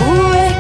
Bueh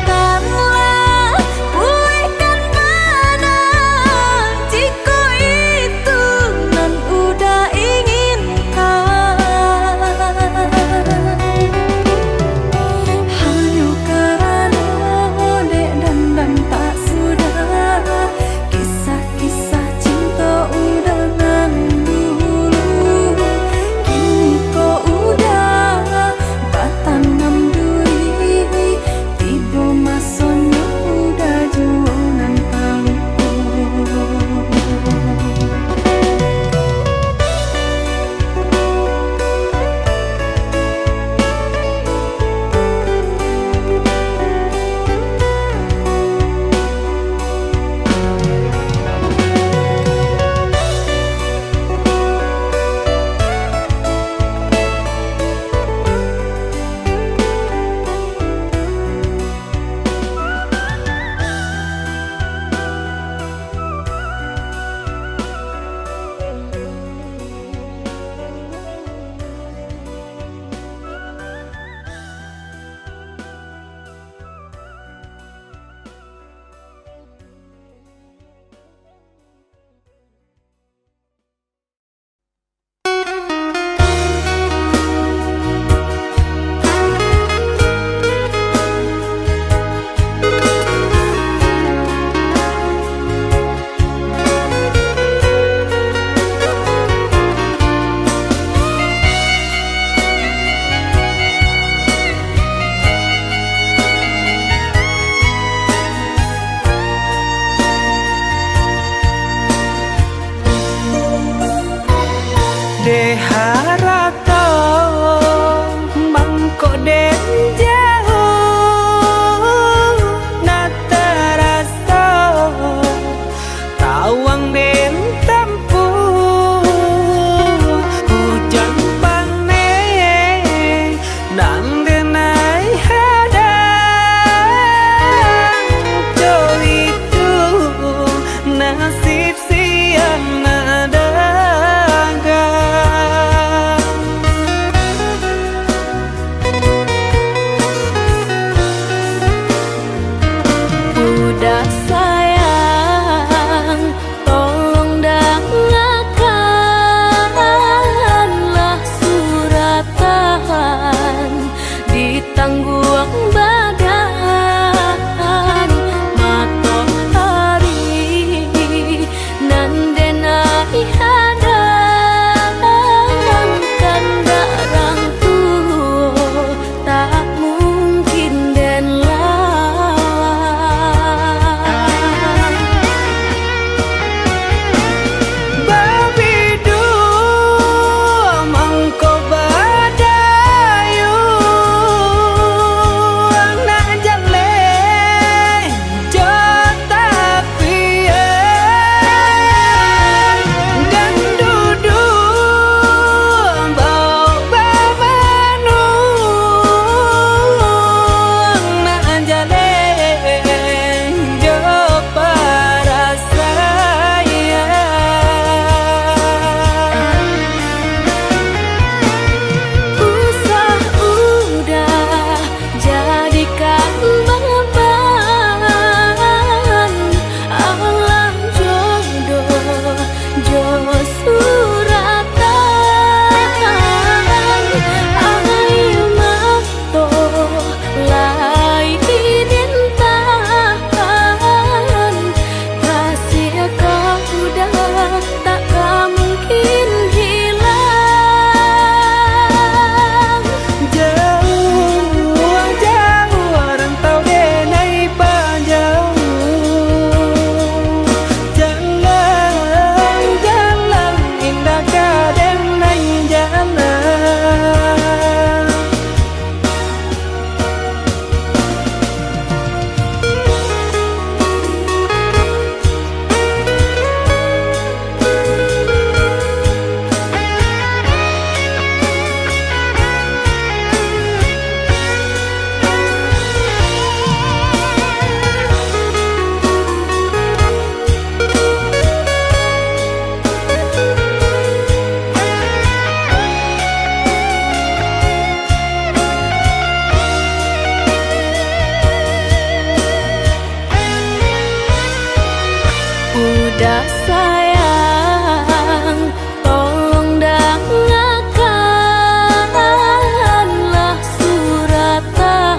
Dah sayang, tolong dengarkanlah suratan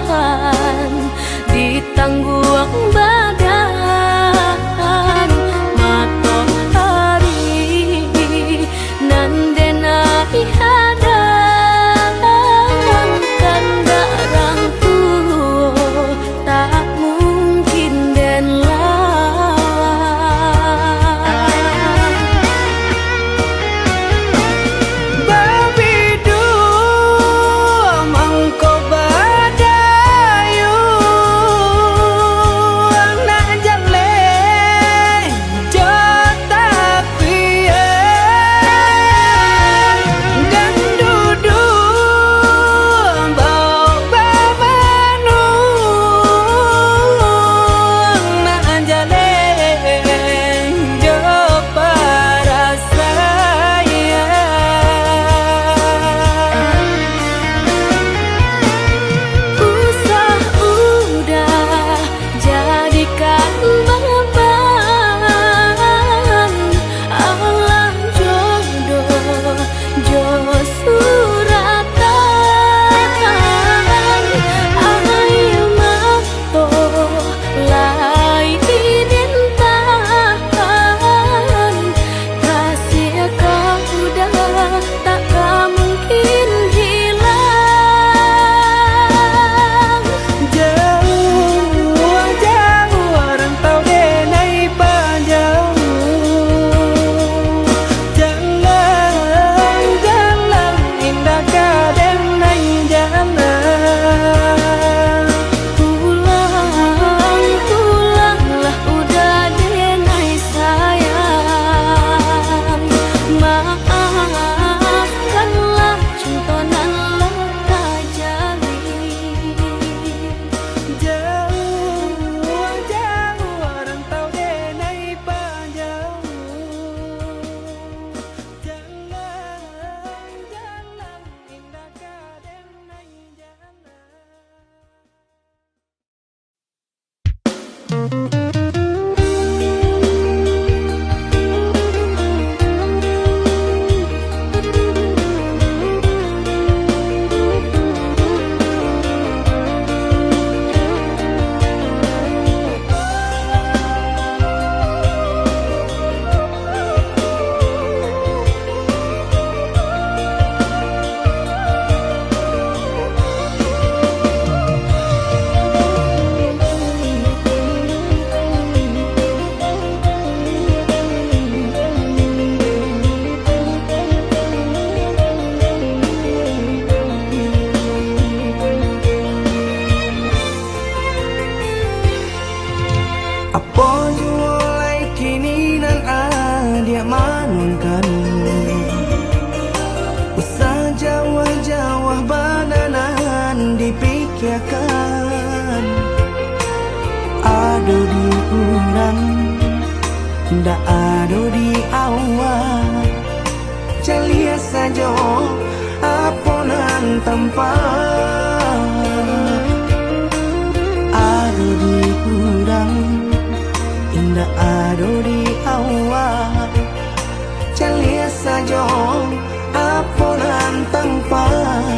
di tangguang badan matahari nan denai hadang kandarang tuo tak mungkin den ado di urang, ndak ado di awak. Celia saja aponan tempat. Ado di urang, ndak ado di awak. Celia saja aponan tempat.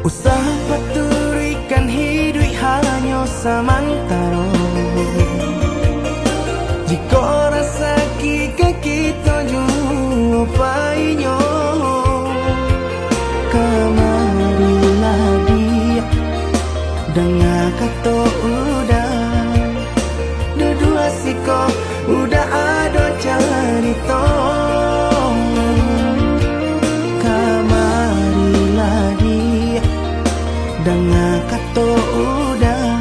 Usaha paturikan hidup hanya samantara. Jika rasa kita jumpai-nya, kemarilah dia dengan kata udah. Dua siko udah ada cerita. Kemarilah dia dengan kata udah.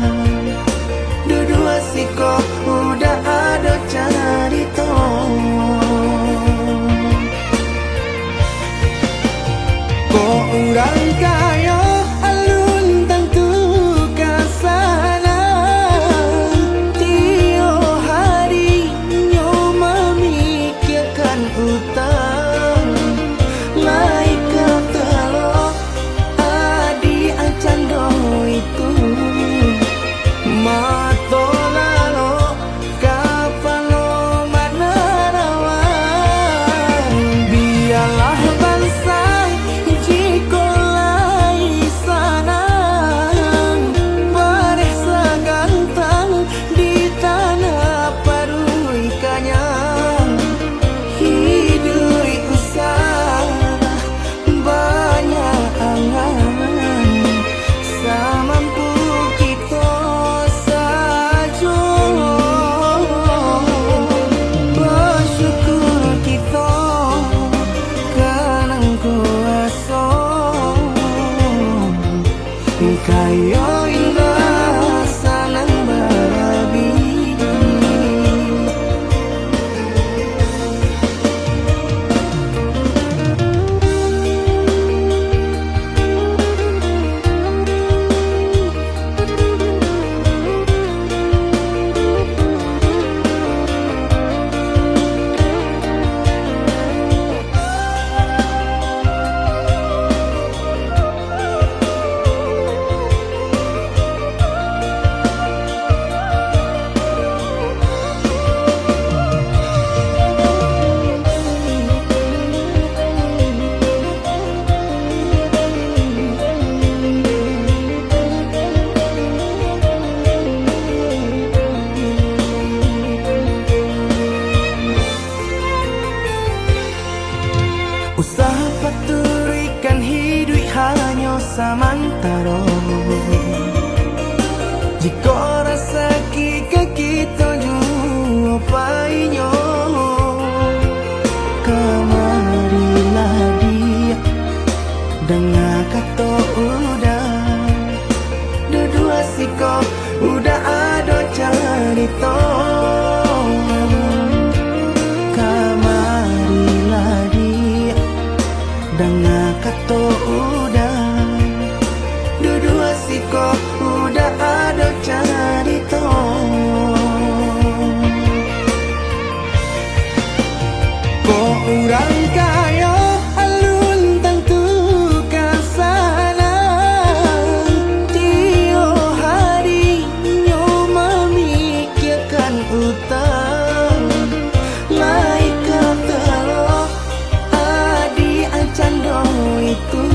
Dua siko udah ada cerita. Kok orang kaya alun tentu kesana. Usaha paturikan hidup hanya samantara. Jika rasa kita jua painyo, kamarilah dia dengan kata udah. Dua siko udah ada cerita. Kamarilah dia dengan kata udah. Dua siko udah ada cerita. Kok orang kaya alun tentu kasana. Tio hari nyo memikirkan utang. Lai kata lo adi ancando itu.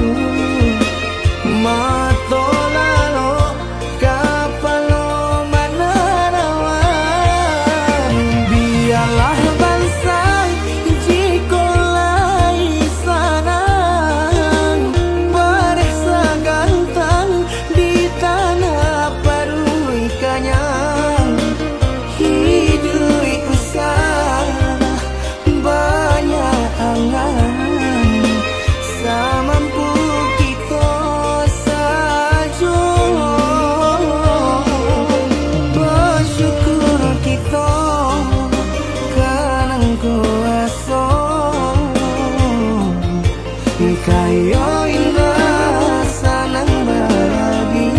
Mato lalo kapalo manarawan. Biarlah bangsa jiko lai sanang. Paresa gantang di tanah parui kanyang. Hidup usah banyak angan. Samampu kita saja. Bersyukur kita kanang kuasa. Kaya indah sanang berbagi.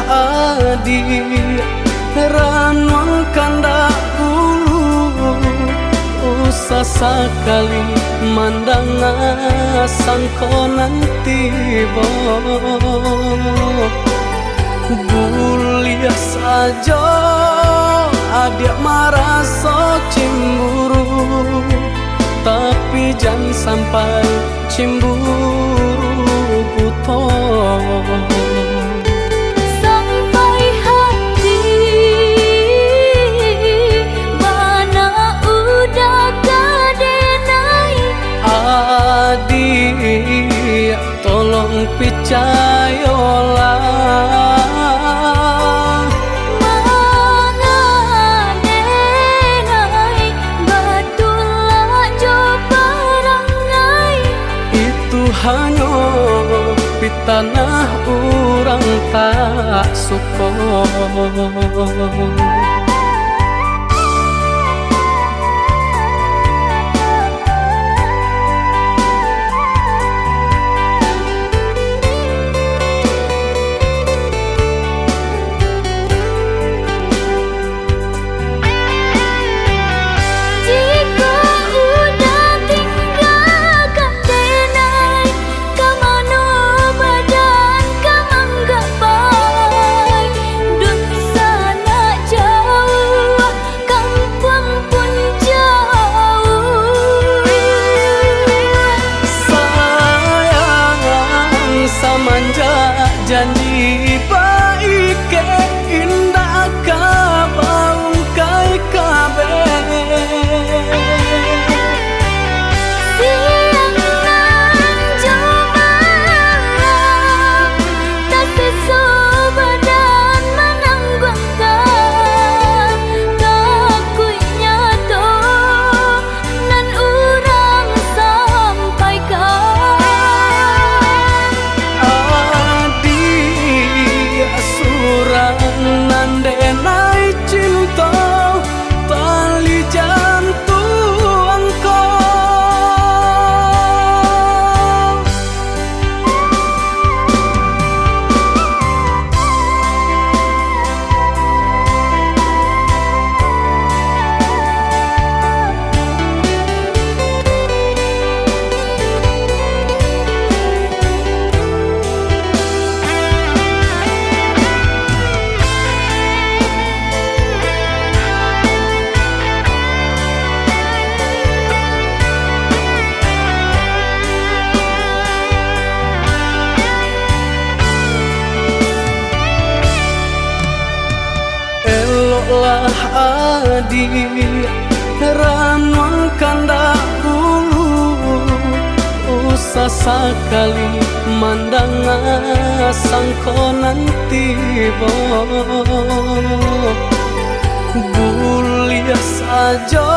Adi ranul kandaku usah sekali mandang sangko nanti buliah saja adik merasa cemburu, tapi jangan sampai cemburu buta. Adik, tolong percayalah, mengadenai batulah jo perangai. Itu hanya pitanah orang tak suka. adi ranuang kanda bulu usah sekali mandang sangko nanti bulia saja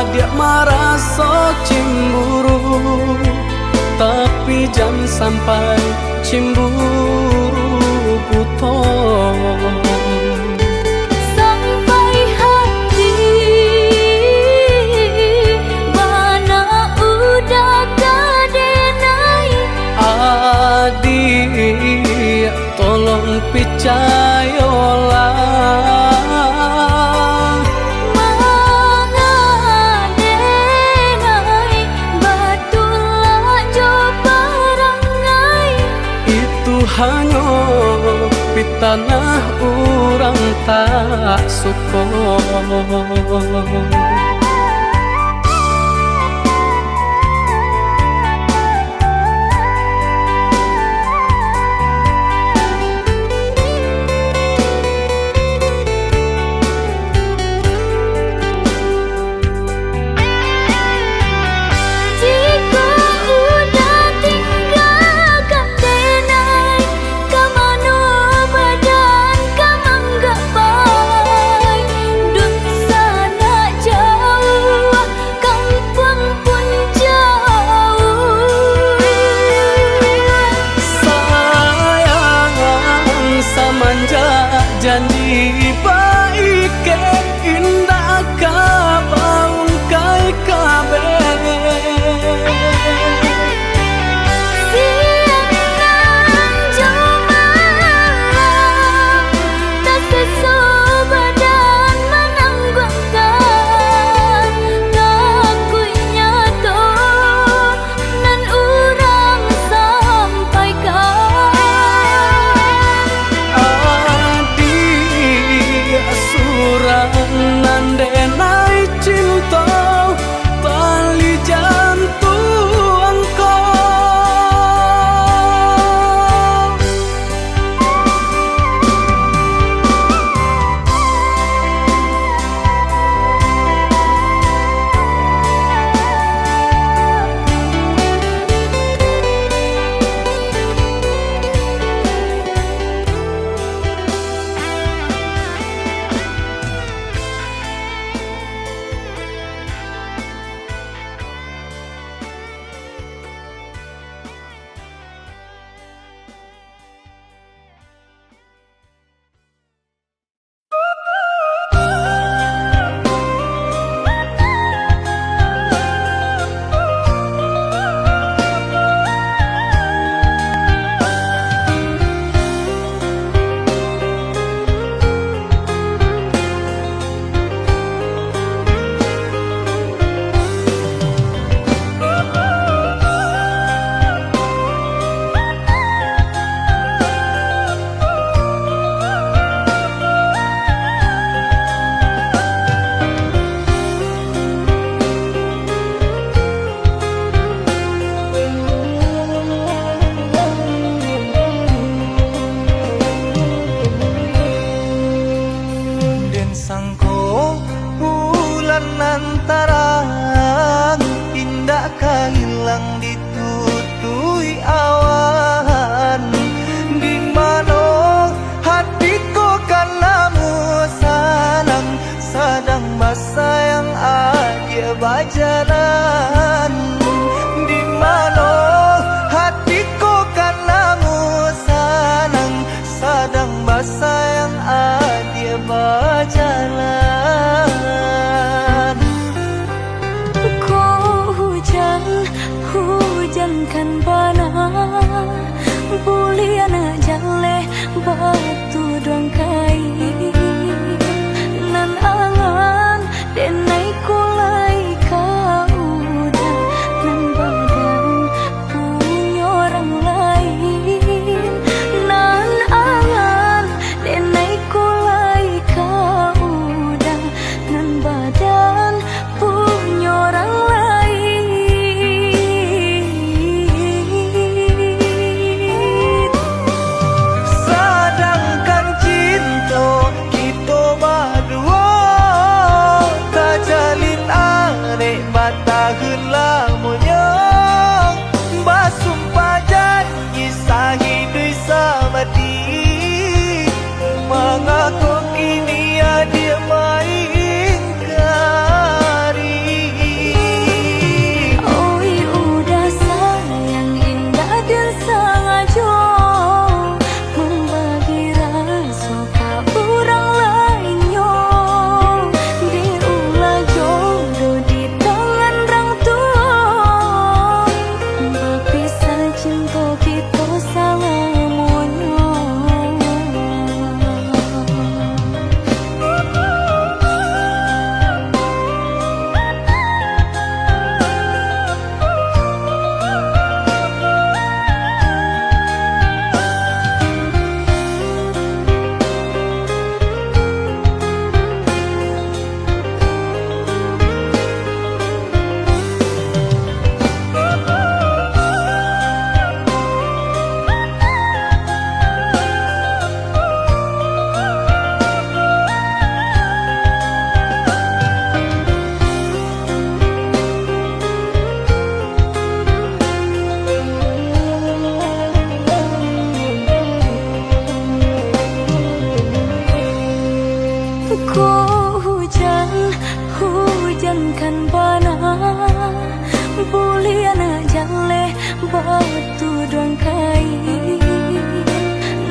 adik maraso cemburu tapi jangan sampai cemburu buto sampai hati bana udah kadenai adik tolong percayalah hanya di tanah orang tak suka. Janji baik ke indah kabaung kai kabe siang nan joma tak sesobadan menanggungkan ngakuinya to nan urang sampaikan nandenai cinta tali jantung lantaran indah kahilang ditutui awan di mana hatiku kanamu sanang sadang masa yang ada bajalan di mana hatiku kanamu sanang sadang masa yang ada bajalan. Hujankan bana buliana jale batu dongkai nan angan denai kulai kauda nan badan punya orang lain nan angan denai kulai kauda nan badan punya orang lain. Sedangkan cinta Ku hujan, hujan kan bana buliana jale batu dong kain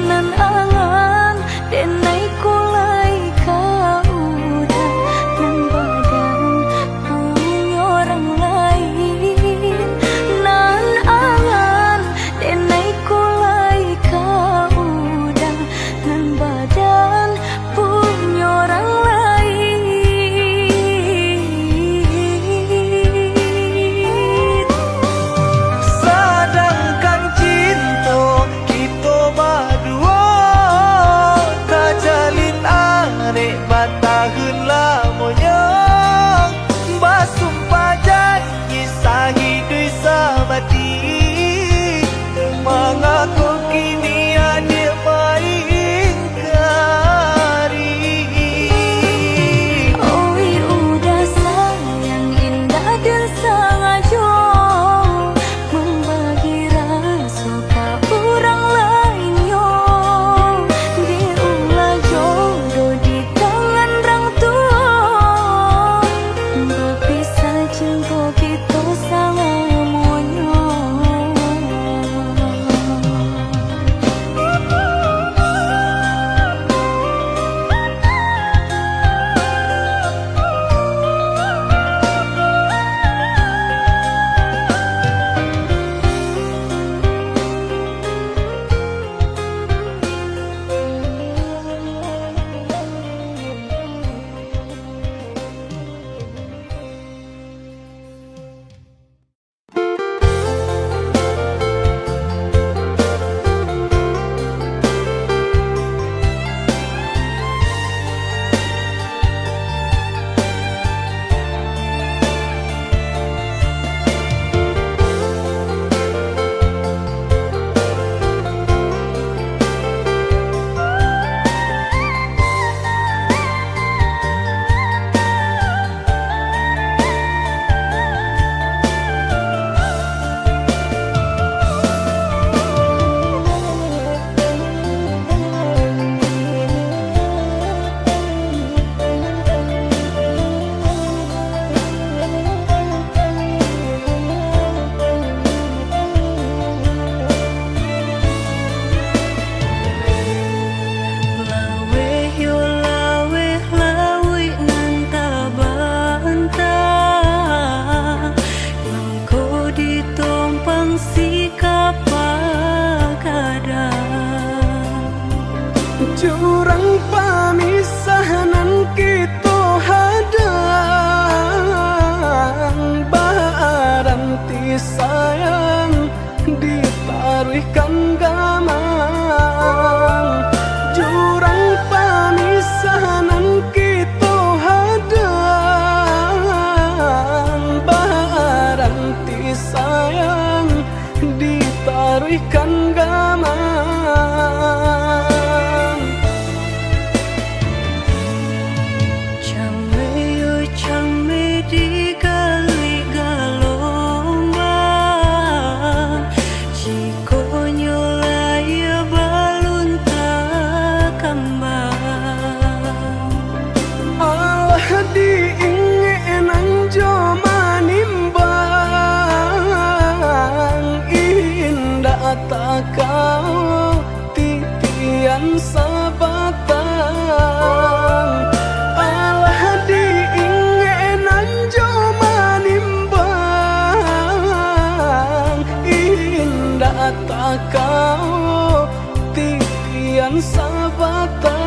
nan angan denai kulai kaudah nan badan punya orang lain nan angan denai kulai kaudah nan badan punya orang lain. Sedangkan cinta kita berdua tak jalin arek batahun lamanya basumpah janji sahidui sabati mengaku kini ada maingkari. Oi udah sayang indah dan sengaja membagi rasa ke orang lainnya. Diulah jodoh di tangan orang tua, berpisah cinta kita selamanya. Jurang pamisahan kita hadang baranti sayang ditaruhkan gamang. Jurang pamisahan kita hadang baranti sayang ditaruhkan gamang. Kau titian sabatang alah diingenan joma nimbang indah tak kau titian sabatang.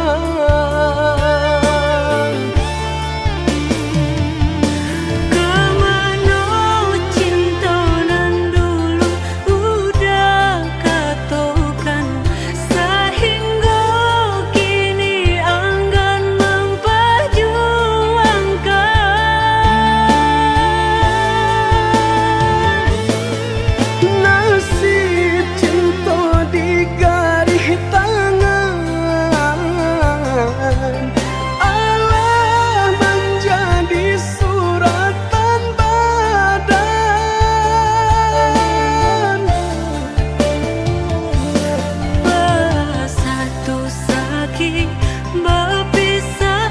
Berpisah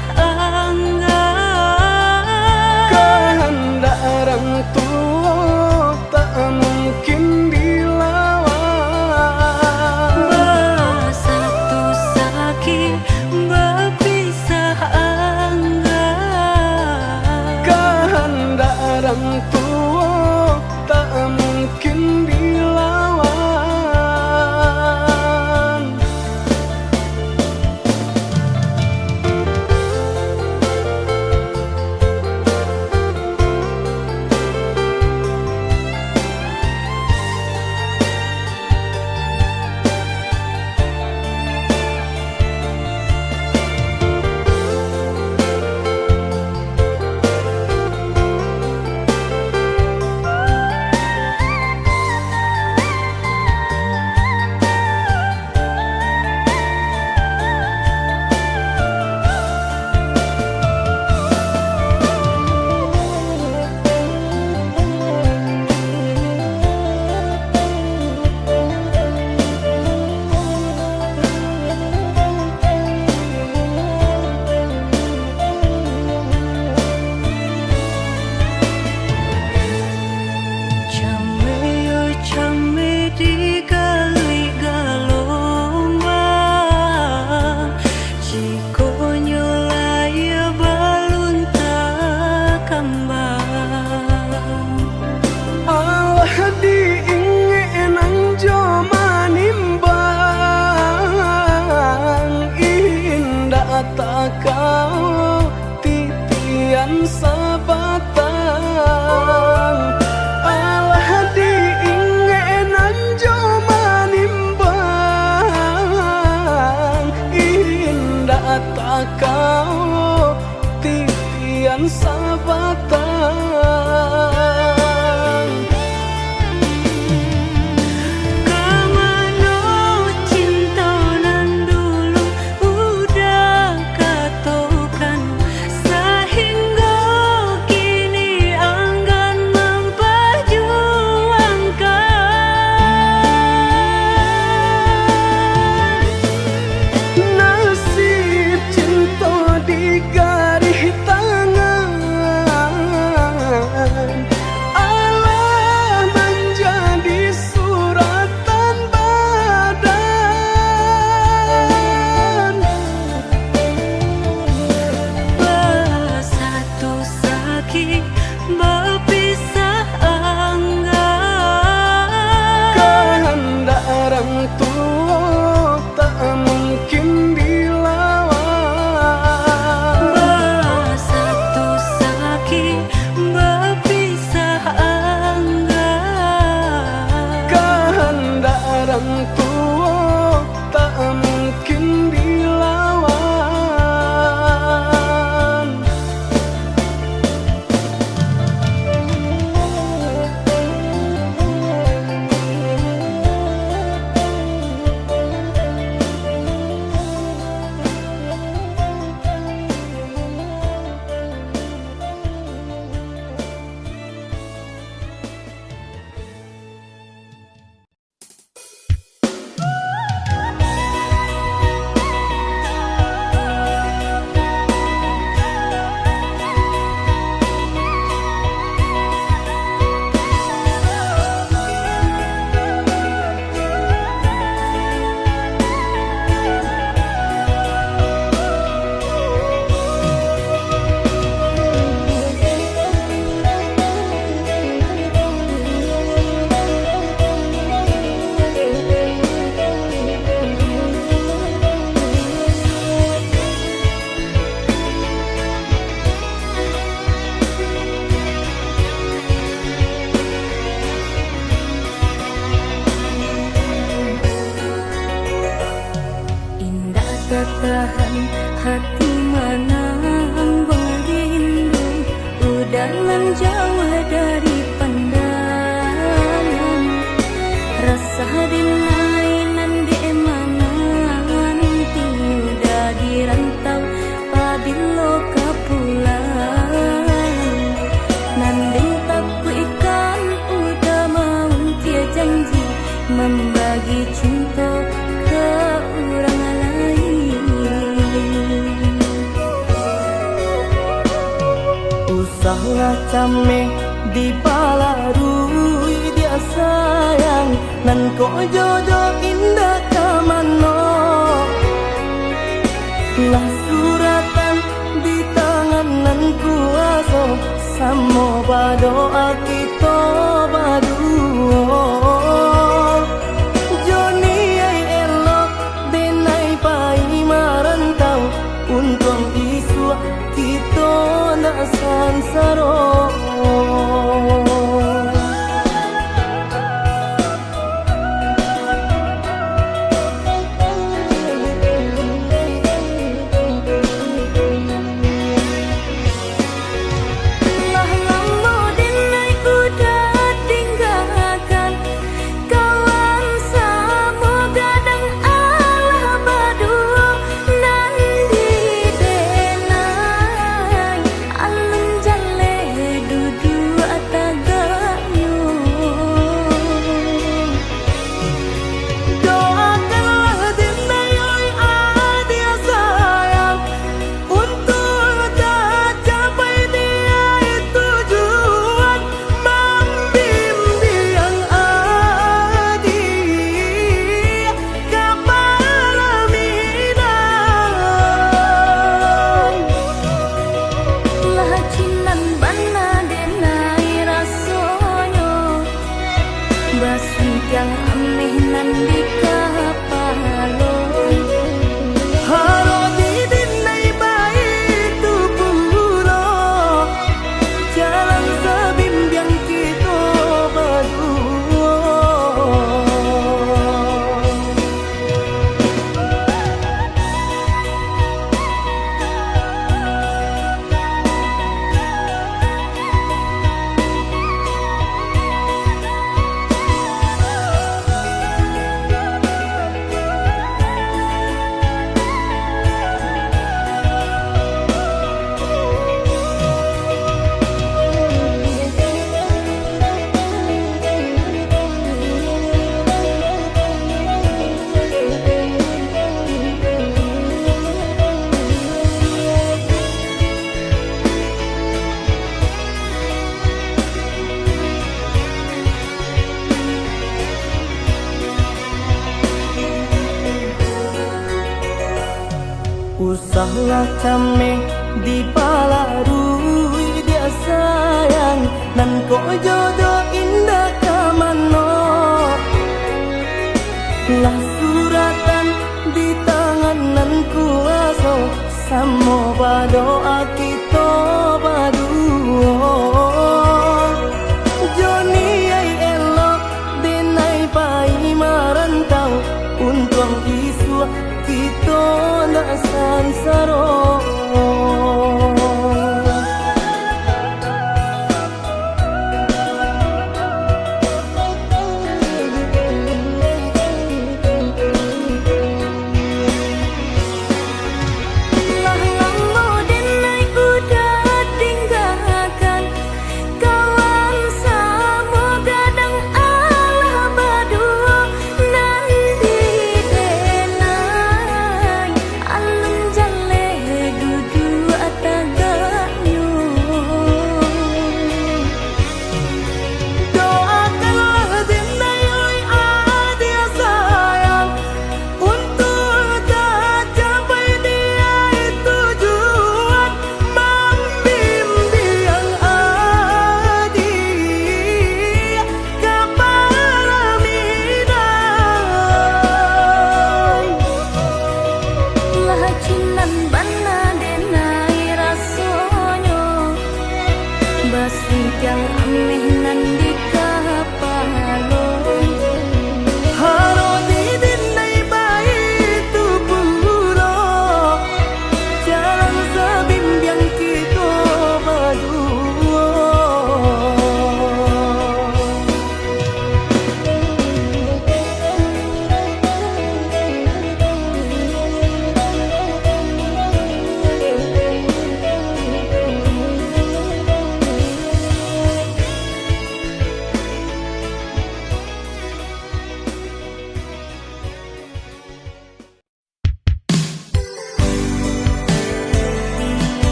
tak kau titian sabatang alah diingenan jo manimbang indah tak kau titian sabatang Tahan hati menang berindu udangan jauh dari pandangan rasa dinainan di emanan tiudah di rantau pabilo kapulang nanding taku ikan udah mau tia janji membagi cinta ke orang lain. Usahlah came di balarui dia sayang nan ko jodoh indah kamano lah suratan di tangan nan kuaso samo badoa kita baduo Joni ay elok denai pai marantau untung isu kita na sansaro Usahlah came di palarui dia sayang nan ko jodoh indah kamano. Lah suratan di tangan nan kuaso samo berdoa kita berdua. Joni ai elok denai pai marantau untung isu kita nak sansaro. Lah lambo denai udah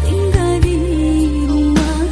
Tinggal di rumah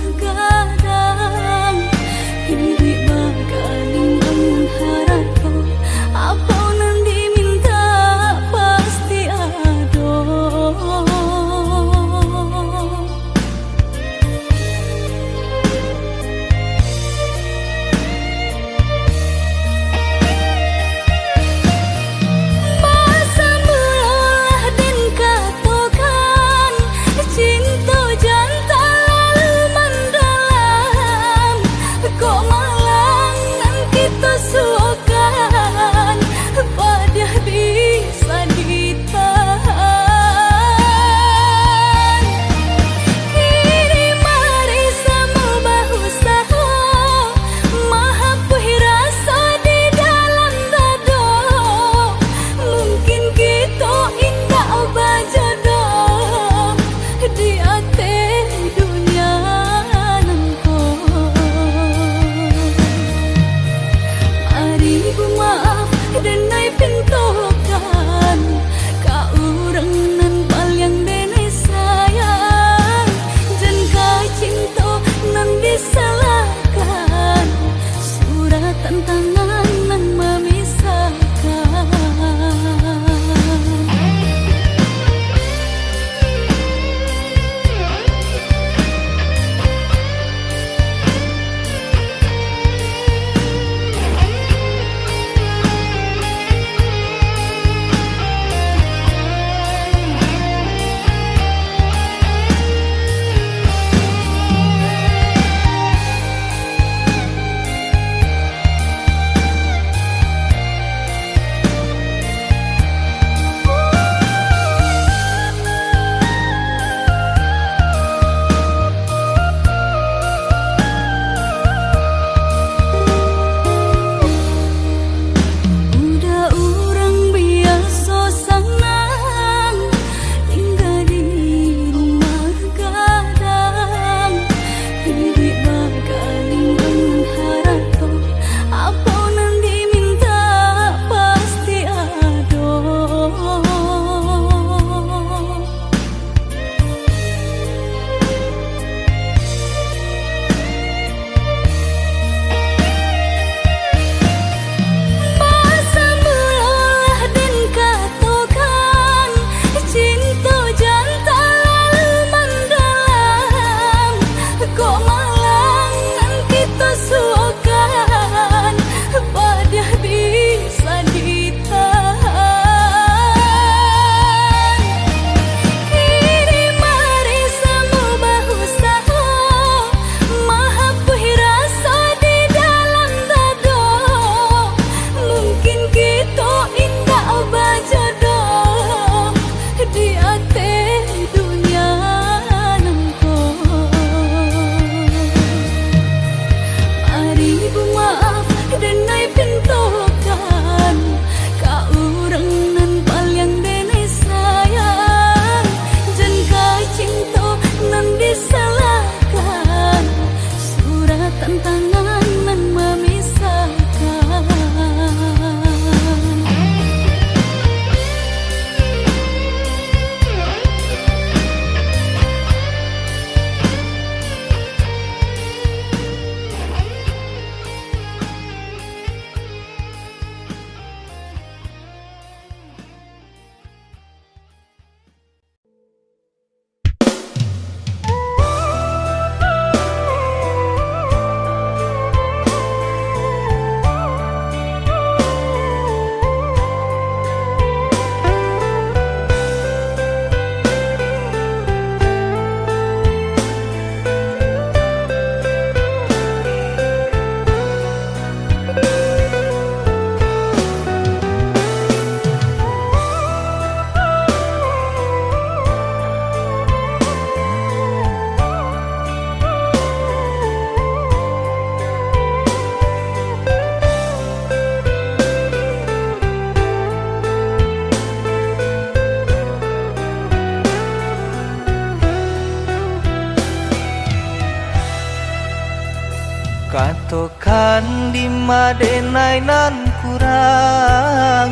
Katokan di madenai nan kurang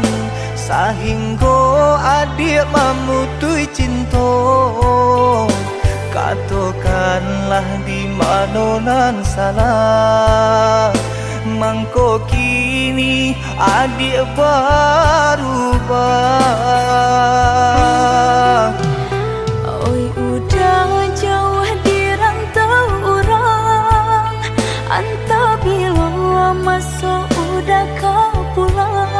sahingga adik memutui cinta. Katokanlah di mana nan salah, mangko kini adik berubah. Oi udah jauh di rantau orang, entah bila masuk udah kau pulang.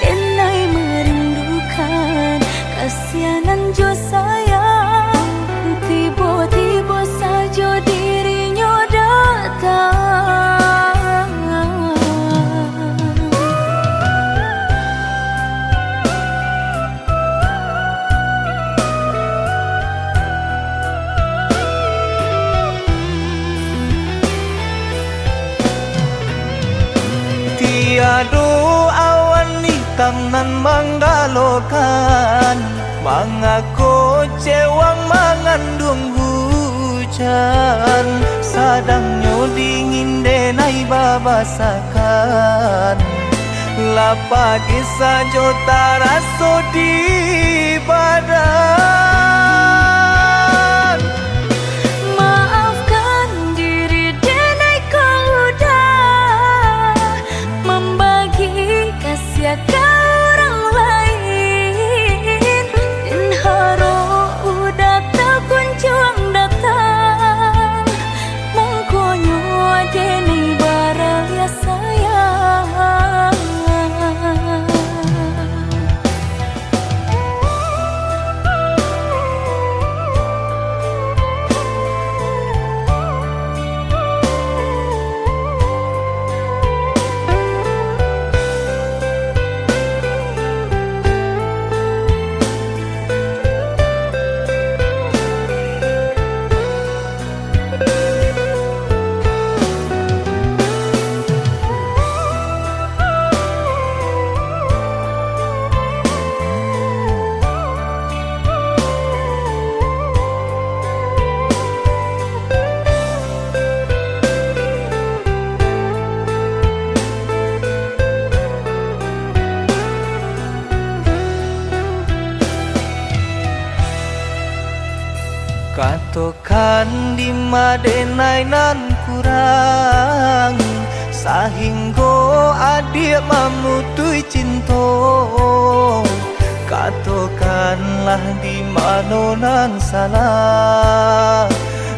Denai merindukan kasihanan jo sayang, tiba-tiba saja dirinya datang. Tiada awan hitam nan menggalokan, mengaku cewang mengandung hujan. Sadangnya dingin denai babasakan, lapagi saja taraso di badan. Maafkan diri denai kau udah membagi kasih ke orang lain, dan haro udah tak kunjung datang. Mongkonyo denai baraya sayang. Katokan di madenai nan kurang sahingga adik memutui cinta. Katokanlah di mana nan salah,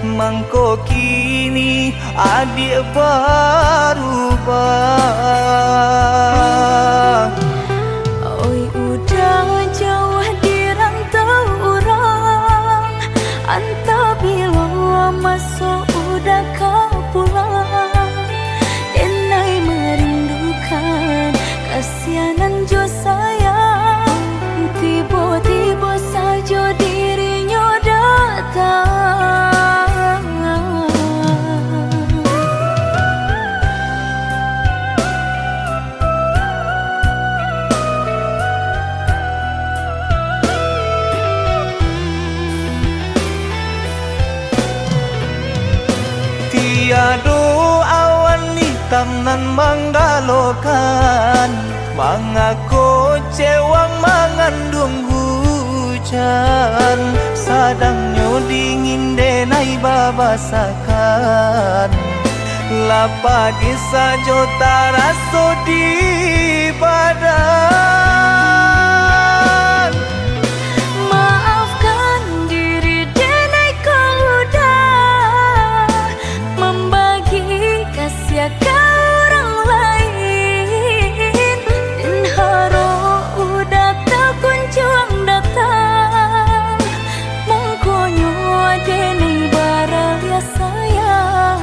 mangko kini adik berubah. Oi udah jauh di rantau orang, entah bila masuk udah kau pulang. Denai merindukan kasihanan jo sayang, tiba-tiba saja dirinya datang. Tiada awan hitam nan menggalokan, mengaku cewang mengandung hujan. Sadangnya dingin denai babasakan, lapagi saja taraso di badan. Maafkan diri denai kau udah membagi kasih ke orang lain, dan haro udah tak kunjung datang. Mongkonyo denai baraya sayang.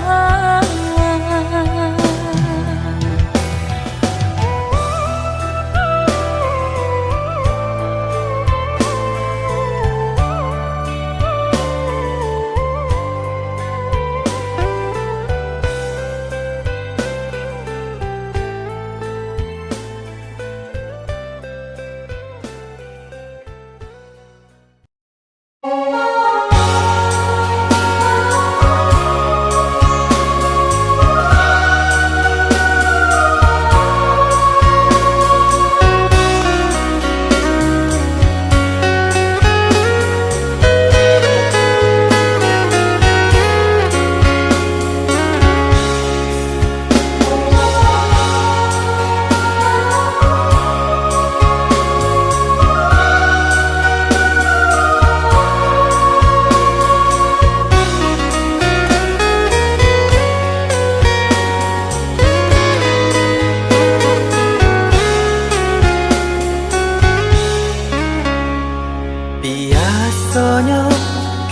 donyo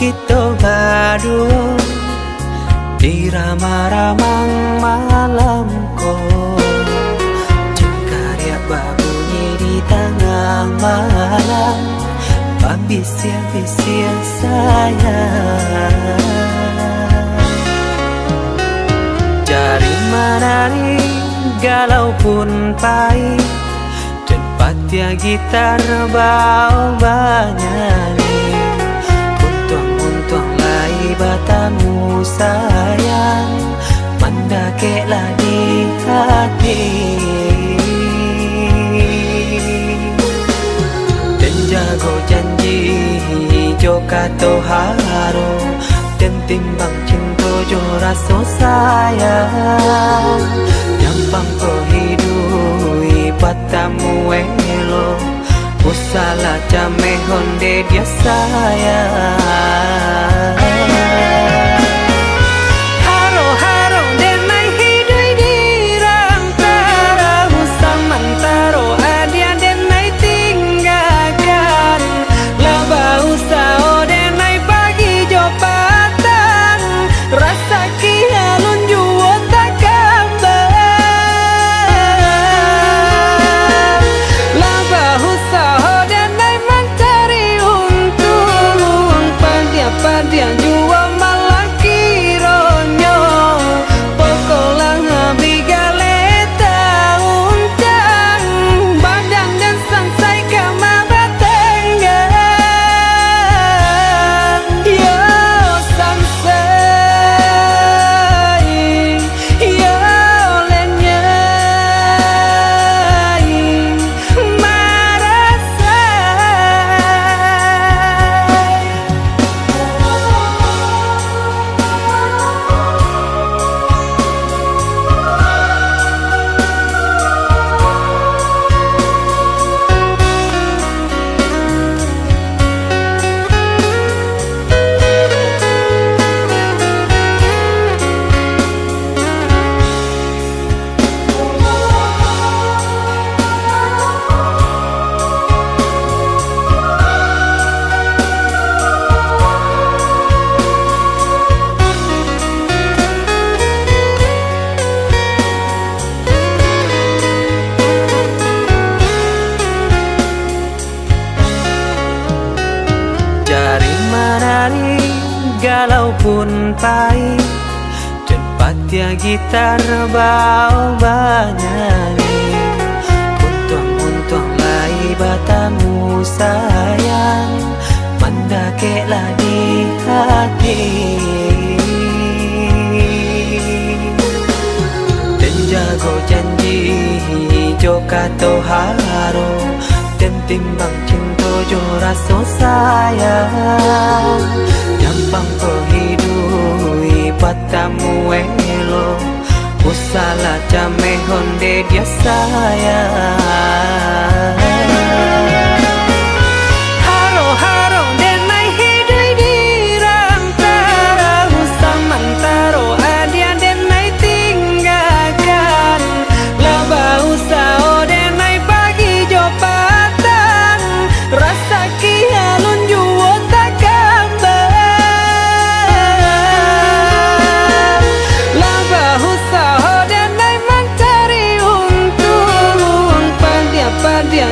kita berdua di ramah-ramang malam ko, cengkarya babunyi di tengah malam, bisir-bisir sayang. Jari menari galau pun pahit, tempat ya gitar bau banyak. Untung-untung lai batamu sayang, mendakeklah di hati. Dan jago janji joka to haro, dan timbang cinta jo rasa sayang. Nyampang ko hidui patamu elo, usala jame honde dia sayang. Haro haro denai hidui dirang tara, usamantaro adia denai tinggalkan. Laba usao denai pagi jopatan, rasa kialun juo tak gambar. Laba usao denai mencari untung, padia juo malah kironyo. Pokolang bigaleta uncang, badan dan sansai kamara tengah. Yo sansai, yo lenyai, marasai. Jari menari galau pun pahit, tempat ya gitar bau banyak. Untung-untung lai batamu sayang, mendakeklah di hati. Dan jago janji joka to haro, dan timbang cinta jo rasa sayang. Nyampang ko hidui patamu elo, usala jame honde dia sayang. Haro haro denai hidui dirang tara, usamantaro adia denai tinggalkan. Laba usao denai pagi jopatan, rasa kialun juo tak gambar. Laba usao denai mencari untung, padia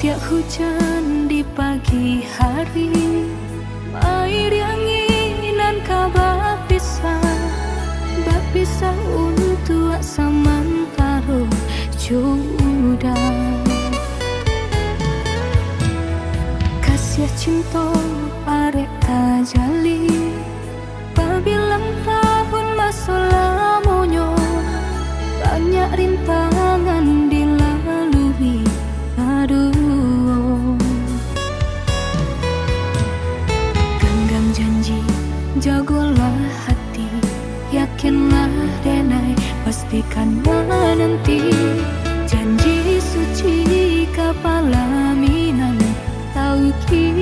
Tiap hujan di pagi hari, air anginan kabar Bapisah untuk samantaro jodoh. Kasih cinta arek tajali, pabilang tahun masa lamonyo, banyak rintangan dilalui. Aduh, genggam janji, jagolah hati, yakinlah denai, pastikan menanti. Janji suci kapalaminan tauki.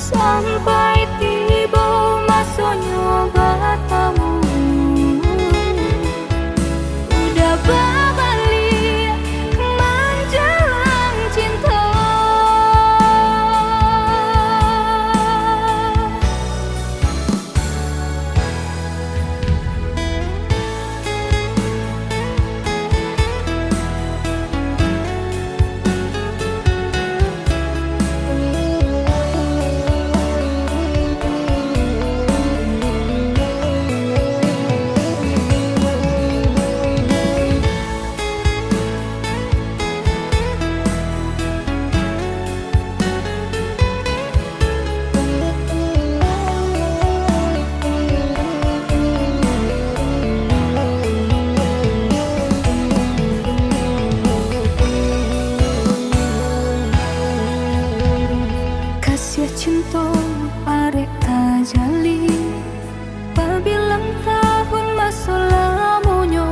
Sampai tiba masanya batamu, udah berbalik menjelang cinta. Cinta arek tajali, pabilang tahun masa lamonyo,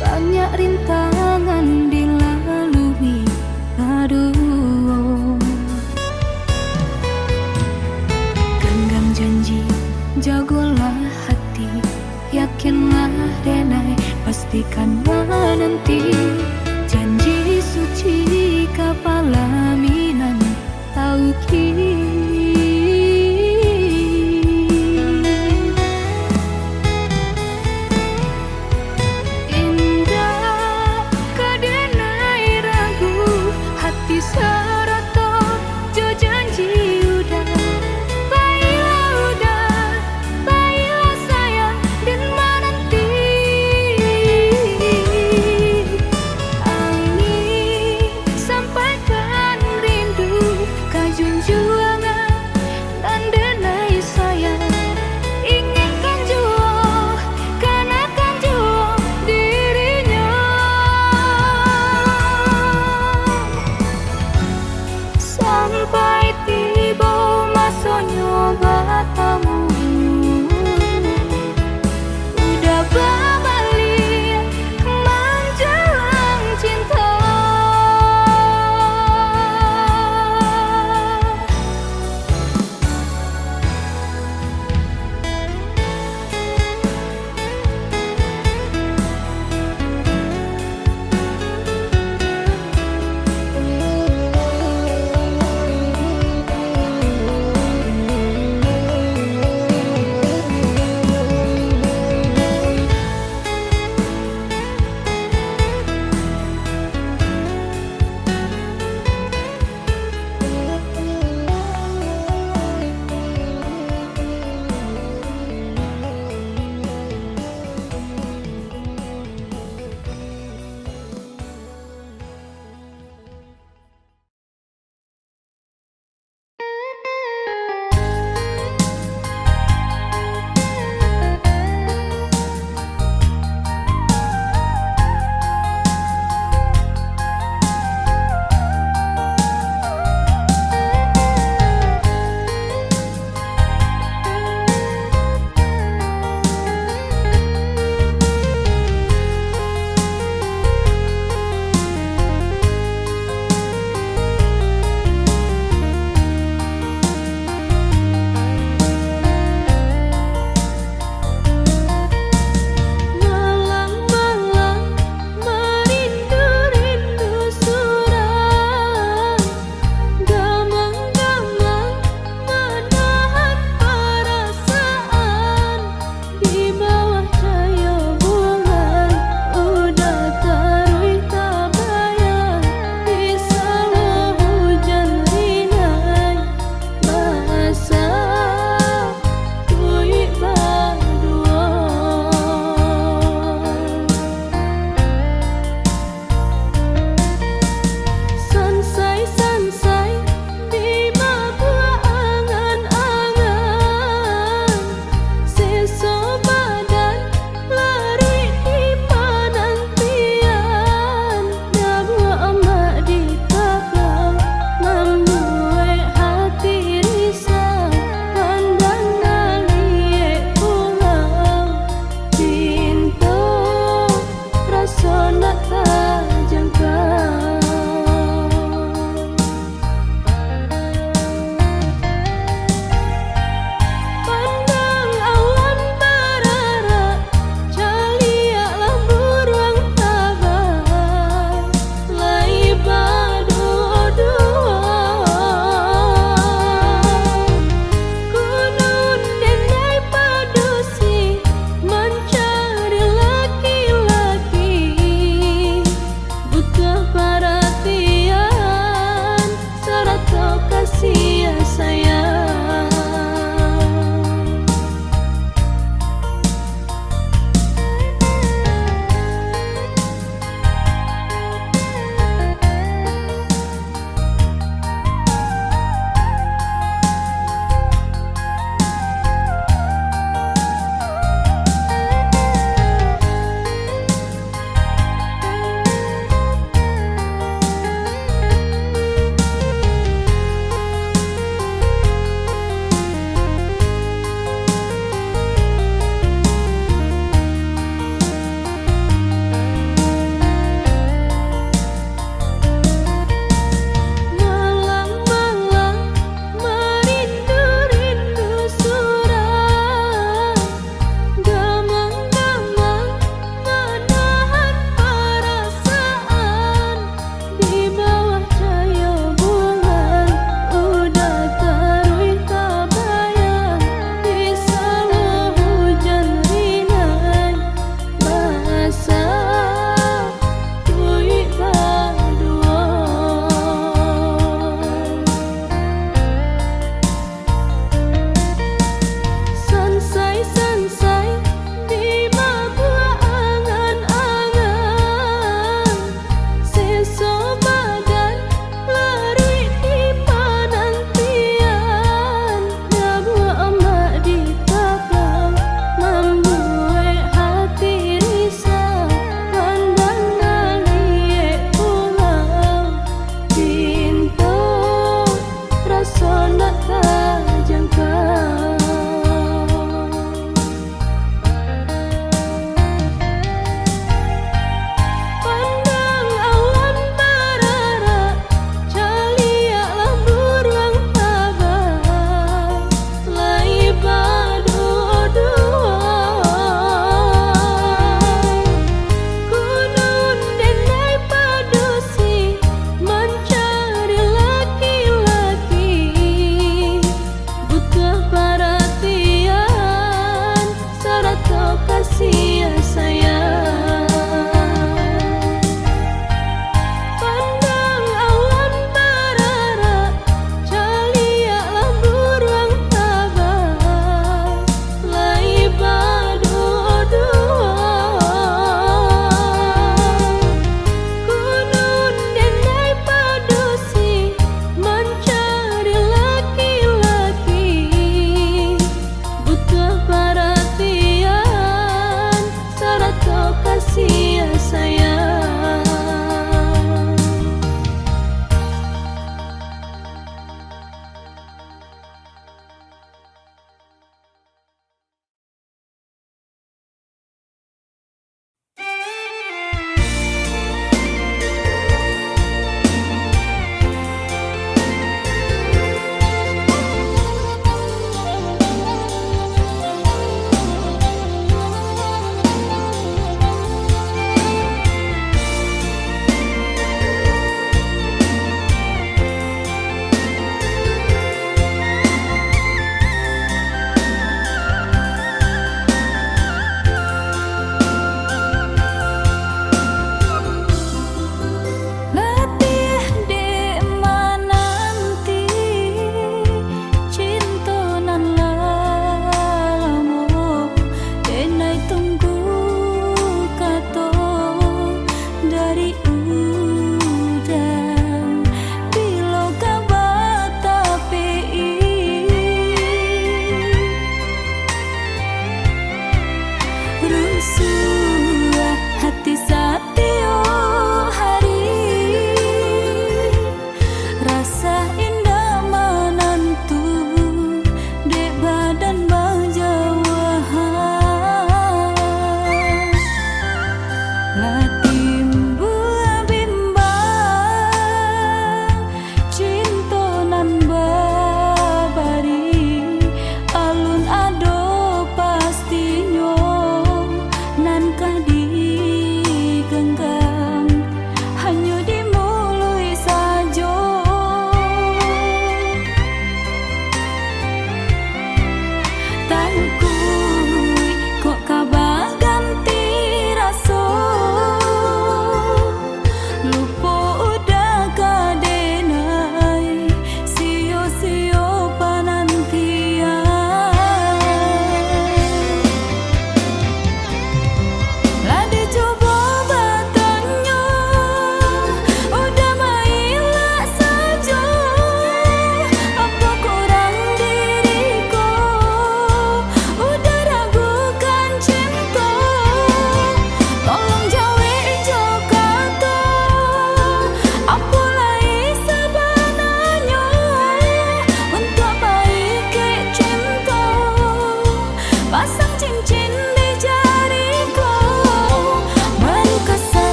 banyak rintangan dilalui. Aduh, genggam janji, jagolah hati, yakinlah denai, pastikan menanti. Janji suci kapalaminan tauki. Indah kadenai ragu, hati serata jo janji udah. Baiklah sayang dan menanti. Angin sampaikan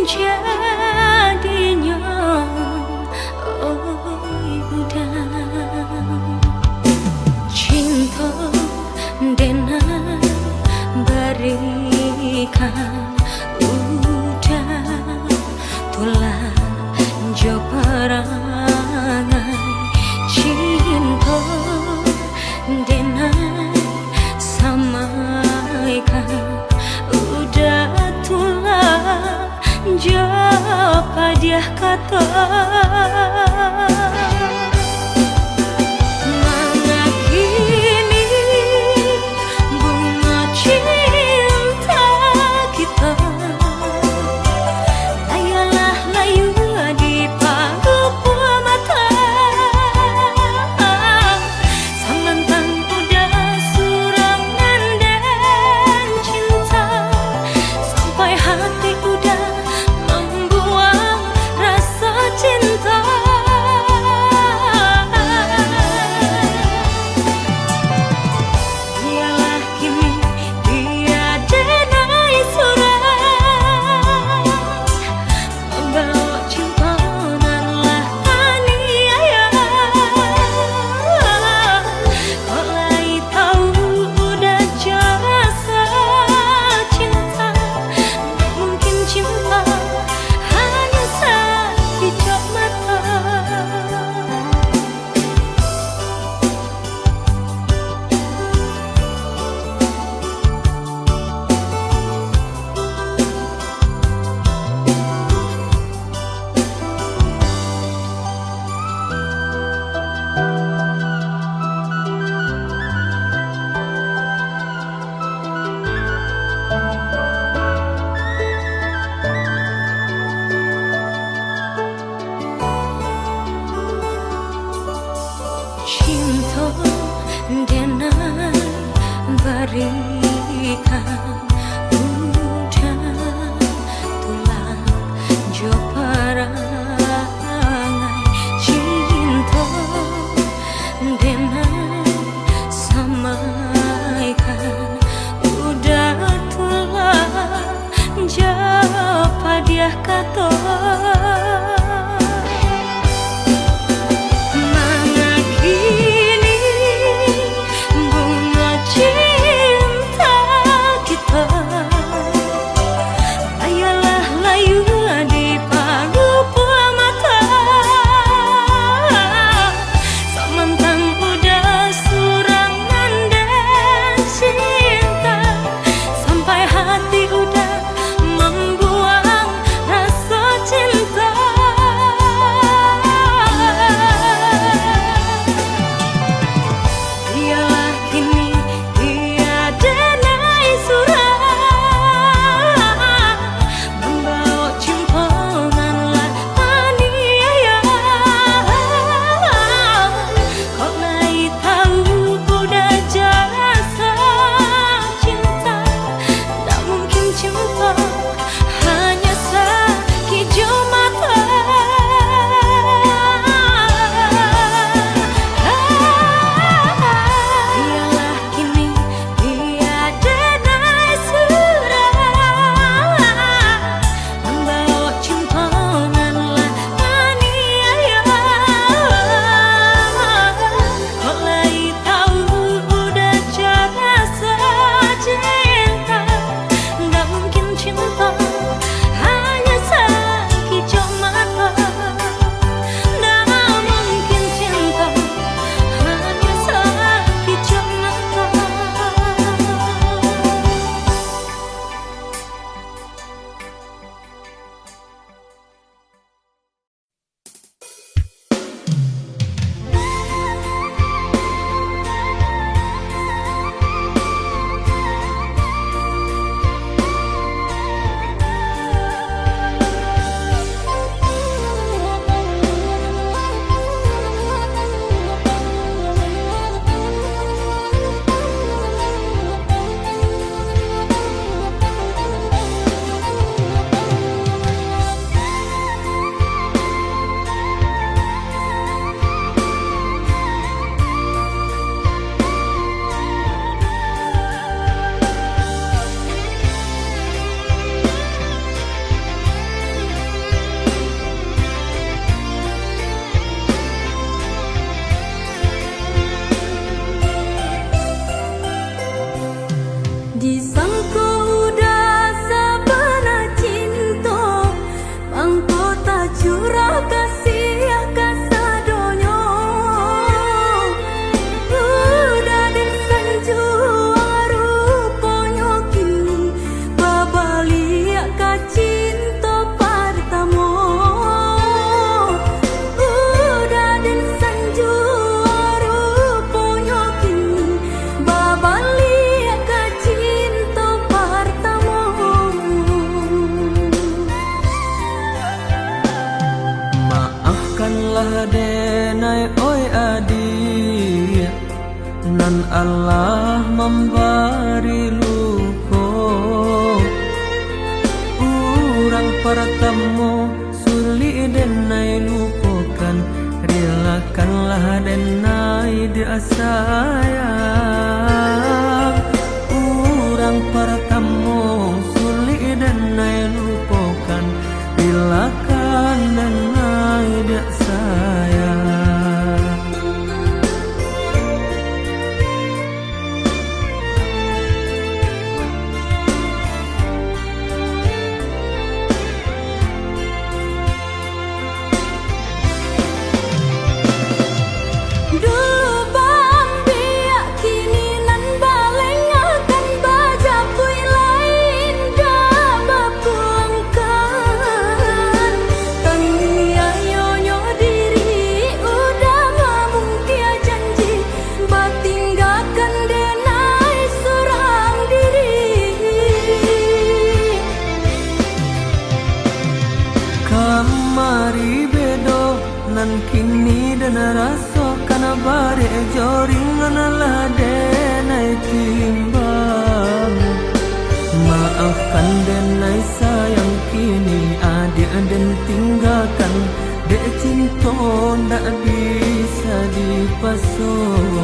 jadinya oi udang cinta denai berikan udah tulah jo perangai cinta denai samaikan udah tulah jo padiah kata cinta denai berikan udah tulang jo perangai cinta denai samaikan udah tulang jo padiah kata cinta denai oi adik, nan Allah memberi luko. Urang pertemu suli denai lupakan, relakanlah denai dia sayang. Urang pertemu suli denai lupakan, relakan denai dia sayang. Kamari bedo nan kini dan rasa kana bare joring lah denai timbang. Maafkan denai sayang kini adik dan tinggalkan, dek cinta ndak bisa dipasung.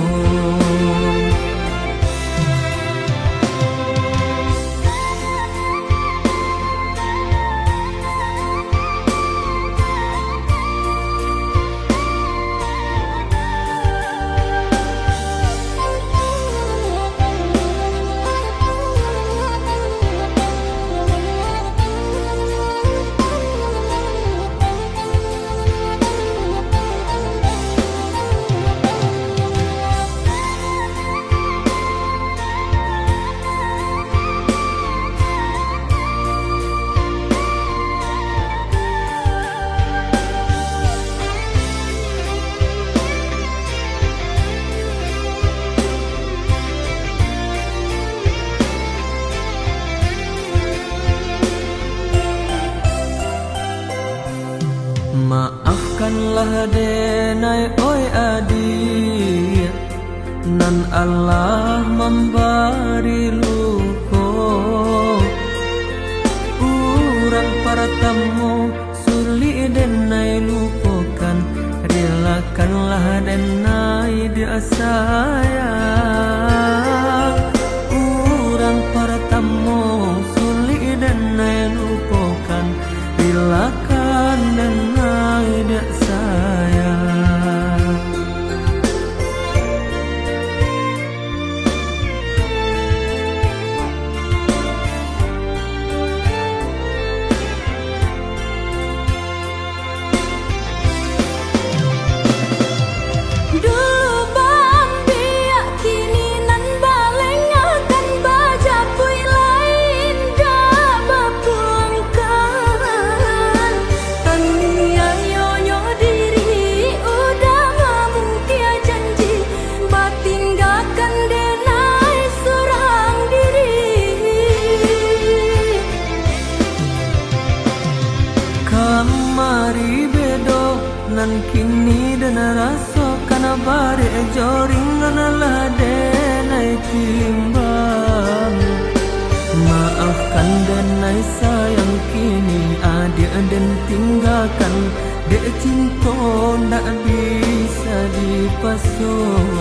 Maafkanlah denai oi adik, nan Allah memberi luko. Urang pertemu suli denai lupakan, relakanlah denai dia sayang. Urang pertemu suli denai lupakan, relakan denai dia sayang. Kamari bedo nan kini dan rasa kana bare joring lah denai timbang. Maafkan denai sayang kini adik dan tinggalkan, dek cinta ndak bisa dipasung.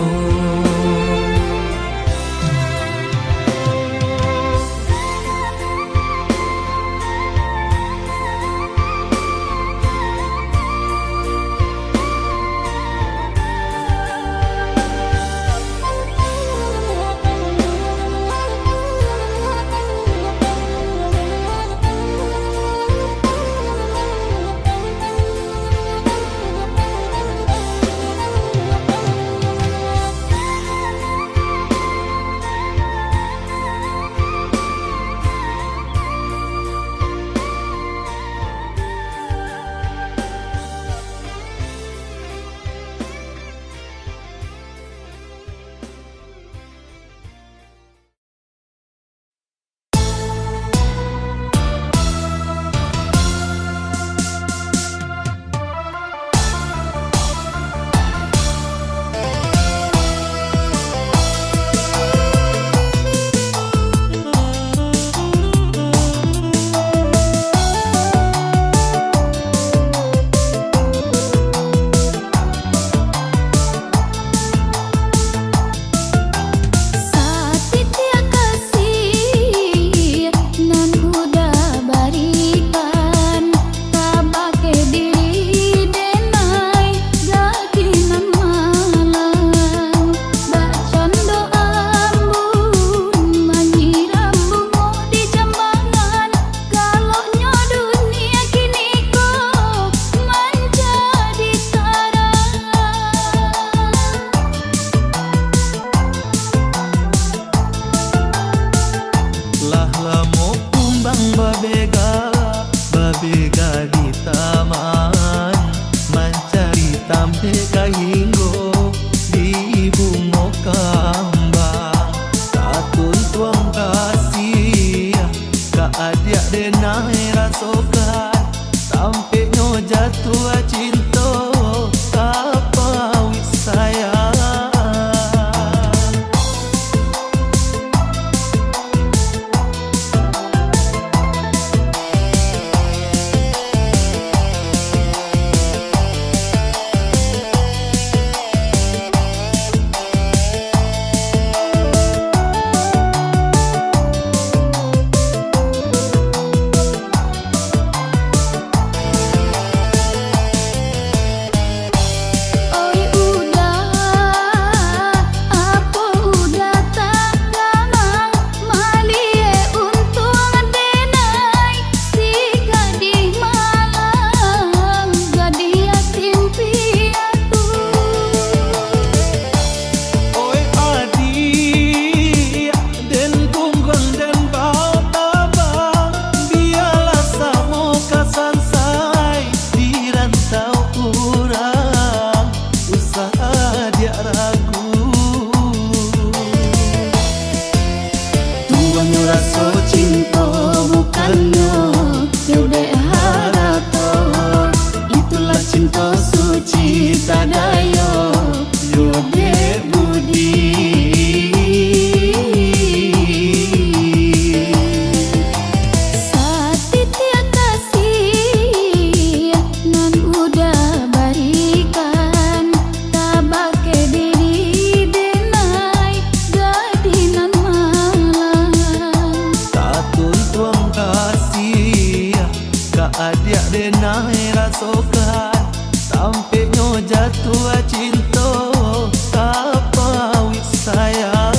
sampai kahinggo di bungo kambang. Tatun tuang kasih ka adik denai rasokan sampai nyo jatuh cinta kapawit sayang. Adik denai rasokan sampai nyo jatuh cinta kapawit sayang.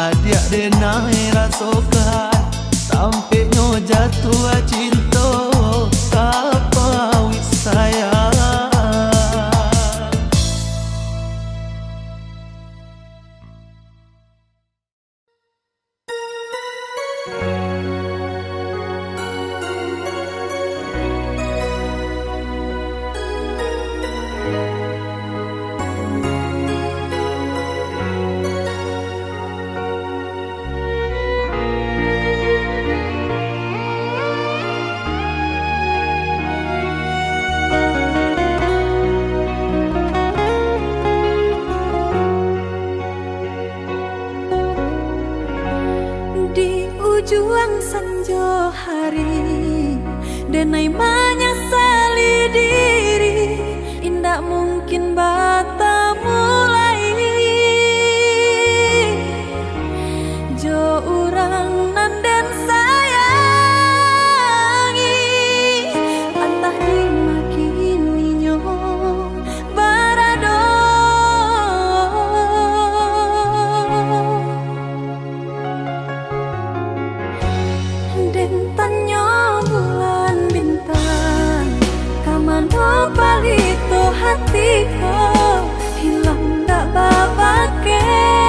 Adik denai rasokan sampai nyo jatuh cinta kapawit sayang. Juang senja hari denai menyesali diri, indak mungkin bata mulai jo urang nan dan sayangi antah dimakini nyo barado. hatiku hilang tak babake.